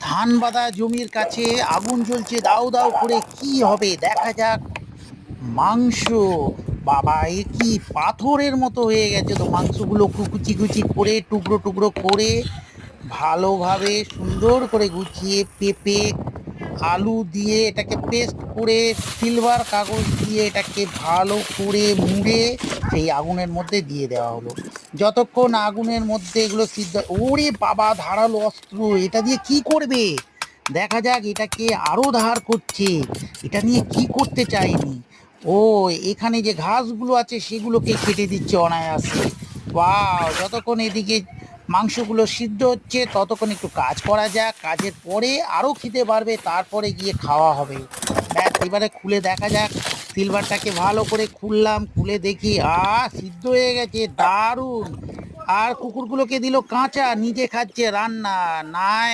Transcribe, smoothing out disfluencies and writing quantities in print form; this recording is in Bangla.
ধান বাঁধা জমির কাছে আগুন জ্বলছে দাউ দাউ করে, কি হবে দেখা যাক। মাংস, বাবা এ কি পাথরের মতো হয়ে গেছে! তো মাংসগুলো কুচি কুচি করে, টুকরো টুকরো করে, ভালোভাবে সুন্দর করে গুছিয়ে পেঁপে আলু দিয়ে এটাকে পেস্ট করে, সিলভার কাগজ দিয়ে এটাকে ভালো করে মুড়ে সেই আগুনের মধ্যে দিয়ে দেওয়া হলো। যতক্ষণ আগুনের মধ্যে এগুলো সিদ্ধ, ওরে বাবা ধারালো অস্ত্র! এটা দিয়ে কি করবে? দেখা যাক। এটাকে আরো ধার করছে। এটা নিয়ে কি করতে চাইনি। ও, এখানে যে ঘাসগুলো আছে সেগুলোকে কেটে দিচ্ছে অনায়াসে। ওয়াও! যতক্ষণ এদিকে মাংসগুলো সিদ্ধ হচ্ছে ততক্ষণ একটু কাজ করা যাক। কাজের পরে আরো খিদে বাড়বে, তারপরে গিয়ে খাওয়া হবে। ব্যাস, এবারে খুলে দেখা যাক। সিলভারটাকে ভালো করে খুললাম, খুলে দেখি সিদ্ধ হয়ে গেছে, দারুণ! আর কুকুরগুলোকে দিল কাঁচা, নিজে খাচ্ছে রান্না। না